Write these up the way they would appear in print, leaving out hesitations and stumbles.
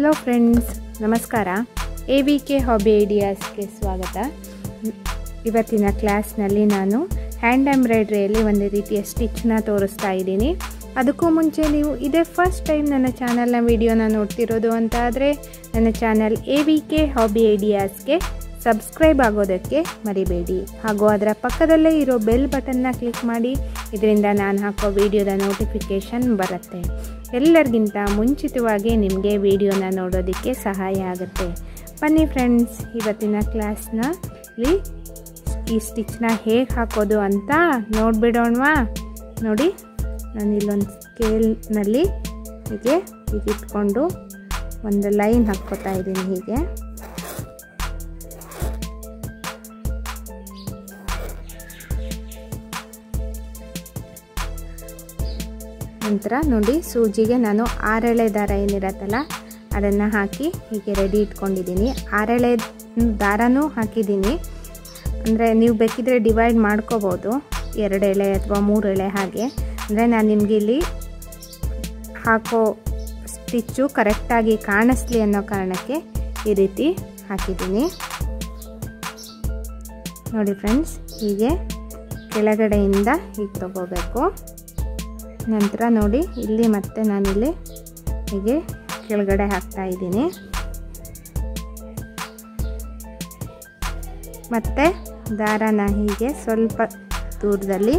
Hello friends, ನಮಸ್ಕಾರ. AVK hobby ಐಡಿಯಾಸ್ಗೆ ಸ್ವಾಗತ. ಇವತ್ತಿನ ಕ್ಲಾಸ್ನಲ್ಲಿ ನಾನು ಹ್ಯಾಂಡ್ ಎಂಬ್ರಾಯ್ಡ್ರಿಯಲ್ಲಿ ಒಂದು ರೀತಿಯ ಸ್ಟಿಚ್ನ ತೋರಿಸ್ತಾ ಇದ್ದೀನಿ. ಅದಕ್ಕೂ ಮುಂಚೆ ನೀವು ಇದೇ ಫಸ್ಟ್ ಟೈಮ್ ನನ್ನ ಚಾನಲ್ನ ವಿಡಿಯೋನ ನೋಡ್ತಿರೋದು ಅಂತ ಆದರೆ ನನ್ನ ಚಾನಲ್ AVK ಹಾಬಿ ಐಡಿಯಾಸ್ಗೆ ಸಬ್ಸ್ಕ್ರೈಬ್ ಆಗೋದಕ್ಕೆ ಮರಿಬೇಡಿ. ಹಾಗೂ ಅದರ ಪಕ್ಕದಲ್ಲೇ ಇರೋ ಬೆಲ್ ಬಟನ್ನ ಕ್ಲಿಕ್ ಮಾಡಿ. ಇದರಿಂದ ನಾನು ಹಾಕೋ ವಿಡಿಯೋದ ನೋಟಿಫಿಕೇಷನ್ ಬರುತ್ತೆ. ಎಲ್ಲರಿಗಿಂತ ಮುಂಚಿತವಾಗಿ ನಿಮಗೆ ವಿಡಿಯೋನ ನೋಡೋದಕ್ಕೆ ಸಹಾಯ ಆಗುತ್ತೆ. ಬನ್ನಿ ಫ್ರೆಂಡ್ಸ್, ಇವತ್ತಿನ ಕ್ಲಾಸ್ನಲ್ಲಿ ಈ ಸ್ಟಿಚ್ನ ಹೇಗೆ ಹಾಕೋದು ಅಂತ ನೋಡಿಬಿಡೋಣವಾ. ನೋಡಿ, ನಾನು ಇಲ್ಲೊಂದು ಸ್ಕೇಲ್ನಲ್ಲಿ ಹೀಗೆ ಇಟ್ಕೊಂಡು ಒಂದು ಲೈನ್ ಹಾಕ್ಕೋತಾ ಇದ್ದೀನಿ. ಹೀಗೆ ನಂತರ ನೋಡಿ, ಸೂಜಿಗೆ ನಾನು 6 ಎಳೆ ದಾರ ಏನಿರತ್ತಲ್ಲ ಅದನ್ನು ಹಾಕಿ ಹೀಗೆ ರೆಡಿ ಇಟ್ಕೊಂಡಿದ್ದೀನಿ. 6 ಎಳೆ ದಾರನೂ ಹಾಕಿದ್ದೀನಿ. ಅಂದರೆ ನೀವು ಬೇಕಿದ್ರೆ ಡಿವೈಡ್ ಮಾಡ್ಕೋಬೋದು, 2 ಎಳೆ ಅಥವಾ 3 ಎಳೆ ಹಾಗೆ. ಅಂದರೆ ನಾನು ನಿಮಗೆ ಇಲ್ಲಿ ಹಾಕೋ ಸ್ಟಿಚ್ಚು ಕರೆಕ್ಟಾಗಿ ಕಾಣಿಸ್ಲಿ ಅನ್ನೋ ಕಾರಣಕ್ಕೆ ಈ ರೀತಿ ಹಾಕಿದ್ದೀನಿ. ನೋಡಿ ಫ್ರೆಂಡ್ಸ್, ಹೀಗೆ ಕೆಳಗಡೆಯಿಂದ ಹೀಗೆ ತಗೋಬೇಕು. ನಂತರ ನೋಡಿ, ಇಲ್ಲಿ ಮತ್ತೆ ನಾನಿಲ್ಲಿ ಹೀಗೆ ಕೆಳಗಡೆ ಹಾಕ್ತಾ ಇದ್ದೀನಿ. ಮತ್ತೆ ದಾರನ ಹೀಗೆ ಸ್ವಲ್ಪ ದೂರದಲ್ಲಿ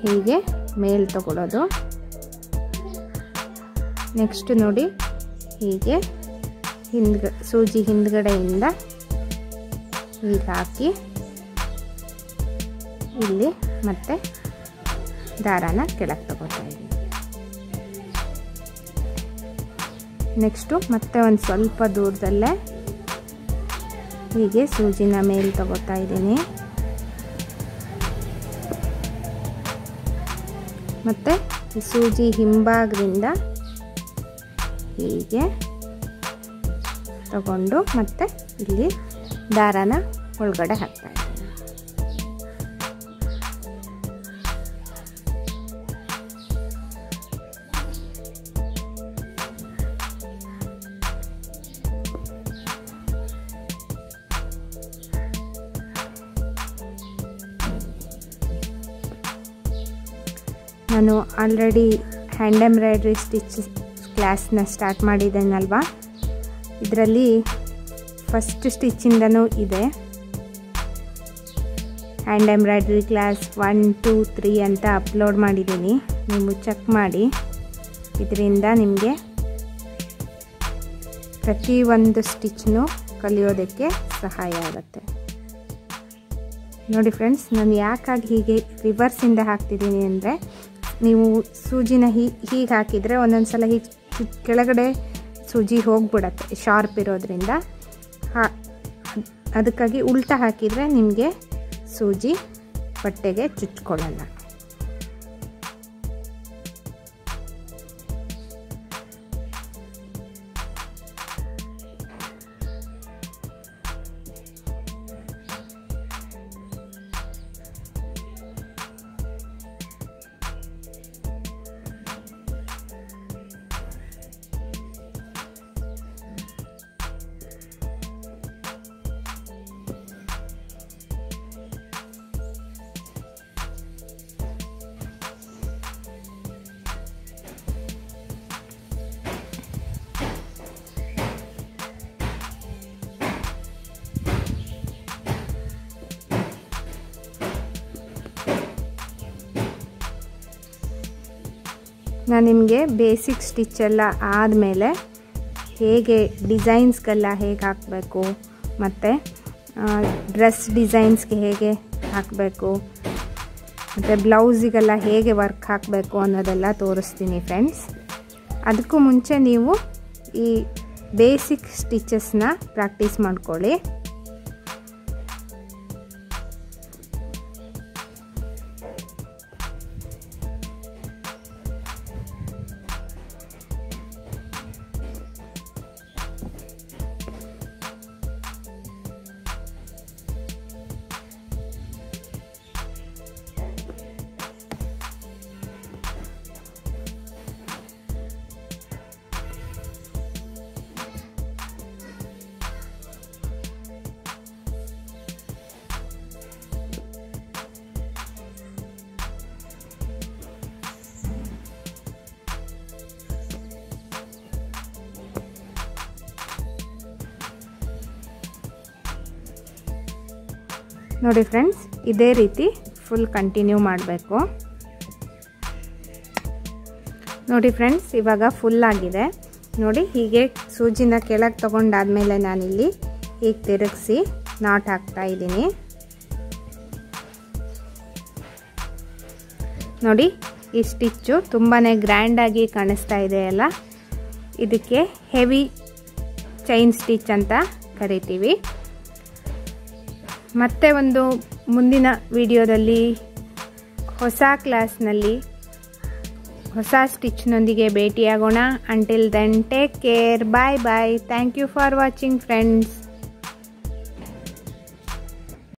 ಹೀಗೆ ಮೇಲ್ ತಗೊಳ್ಳೋದು. ನೆಕ್ಸ್ಟ್ ನೋಡಿ, ಹೀಗೆ ಸೂಜಿ ಹಿಂದ್ಗಡೆಯಿಂದ ಹೀಗೆ ಹಾಕಿ ಇಲ್ಲಿ ಮತ್ತೆ ದಾರಾನ ಕೆಳಗೆ ತಗೋತಾ ಇದ್ದೀನಿ. ನೆಕ್ಸ್ಟು ಮತ್ತೆ ಒಂದು ಸ್ವಲ್ಪ ದೂರದಲ್ಲೇ ಹೀಗೆ ಸೂಜಿನ ಮೇಲೆ ತಗೋತಾ ಇದ್ದೀನಿ. ಮತ್ತೆ ಸೂಜಿ ಹಿಂಭಾಗದಿಂದ ಹೀಗೆ ತಗೊಂಡು ಮತ್ತೆ ಇಲ್ಲಿ ದಾರಾನ ಒಳಗಡೆ ಹಾಕ್ತಾ ಇದ್ದೀನಿ. ನಾನು ಆಲ್ರೆಡಿ ಹ್ಯಾಂಡ್ ಎಂಬ್ರಾಯ್ಡ್ರಿ ಸ್ಟಿಚ್ ಕ್ಲಾಸ್ನ ಸ್ಟಾರ್ಟ್ ಮಾಡಿದ್ದೇನಲ್ವಾ, ಇದರಲ್ಲಿ ಫಸ್ಟ್ ಸ್ಟಿಚ್ಚಿಂದನೂ ಇದೆ. ಹ್ಯಾಂಡ್ ಎಂಬ್ರಾಯ್ಡ್ರಿ ಕ್ಲಾಸ್ 1, 2, 3 ಅಂತ ಅಪ್ಲೋಡ್ ಮಾಡಿದ್ದೀನಿ. ನೀವು ಚೆಕ್ ಮಾಡಿ. ಇದರಿಂದ ನಿಮಗೆ ಪ್ರತಿಯೊಂದು ಸ್ಟಿಚ್ನು ಕಲಿಯೋದಕ್ಕೆ ಸಹಾಯ ಆಗುತ್ತೆ. ನೋಡಿ ಫ್ರೆಂಡ್ಸ್, ನಾನು ಯಾಕಾಗಿ ಹೀಗೆ ರಿವರ್ಸಿಂದ ಹಾಕ್ತಿದ್ದೀನಿ ಅಂದರೆ, ನೀವು ಸೂಜಿನ ಹೀಗೆ ಹಾಕಿದರೆ ಒಂದೊಂದು ಸಲ ಹೀಗೆ ಕೆಳಗಡೆ ಸೂಜಿ ಹೋಗ್ಬಿಡತ್ತೆ ಶಾರ್ಪ್ ಇರೋದ್ರಿಂದ. ಅದಕ್ಕಾಗಿ ಉಲ್ಟಾ ಹಾಕಿದರೆ ನಿಮಗೆ ಸೂಜಿ ಬಟ್ಟೆಗೆ ಚುಚ್ಕೊಳ್ಳಲ್ಲ. ನಾನು ನಿಮಗೆ ಬೇಸಿಕ್ ಸ್ಟಿಚ್ಚೆಲ್ಲ ಆದಮೇಲೆ ಹೇಗೆ ಡಿಸೈನ್ಸ್ಗೆಲ್ಲ ಹೇಗೆ ಹಾಕಬೇಕು, ಮತ್ತು ಡ್ರೆಸ್ ಡಿಸೈನ್ಸ್ಗೆ ಹೇಗೆ ಹಾಕಬೇಕು, ಮತ್ತು ಬ್ಲೌಸಿಗೆಲ್ಲ ಹೇಗೆ ವರ್ಕ್ ಹಾಕಬೇಕು ಅನ್ನೋದೆಲ್ಲ ತೋರಿಸ್ತೀನಿ ಫ್ರೆಂಡ್ಸ್. ಅದಕ್ಕೂ ಮುಂಚೆ ನೀವು ಈ ಬೇಸಿಕ್ ಸ್ಟಿಚಸ್ನ ಪ್ರಾಕ್ಟೀಸ್ ಮಾಡ್ಕೊಳ್ಳಿ. ನೋಡಿ ಫ್ರೆಂಡ್ಸ್, ಇದೇ ರೀತಿ ಫುಲ್ ಕಂಟಿನ್ಯೂ ಮಾಡಬೇಕು. ನೋಡಿ ಫ್ರೆಂಡ್ಸ್, ಇವಾಗ ಫುಲ್ ಆಗಿದೆ. ನೋಡಿ, ಹೀಗೆ ಸೂಜಿನ ಕೆಳಗೆ ತಗೊಂಡಾದ್ಮೇಲೆ ನಾನಿಲ್ಲಿ ಹೀಗೆ ತಿರುಗಿಸಿ ನಾಟ್ ಹಾಕ್ತಾ ಇದ್ದೀನಿ. ನೋಡಿ, ಈ ಸ್ಟಿಚ್ಚು ತುಂಬಾ ಗ್ರ್ಯಾಂಡಾಗಿ ಕಾಣಿಸ್ತಾ ಇದೆ ಅಲ್ಲ. ಇದಕ್ಕೆ ಹೆವಿ ಚೈನ್ ಸ್ಟಿಚ್ ಅಂತ ಕರಿತೀವಿ. ಮತ್ತೆ ಒಂದು ಮುಂದಿನ ವಿಡಿಯೋದಲ್ಲಿ ಹೊಸ ಕ್ಲಾಸ್ನಲ್ಲಿ ಹೊಸ ಸ್ಟಿಚ್ನೊಂದಿಗೆ ಭೇಟಿಯಾಗೋಣ. Until then take care, bye bye. Thank you for watching friends.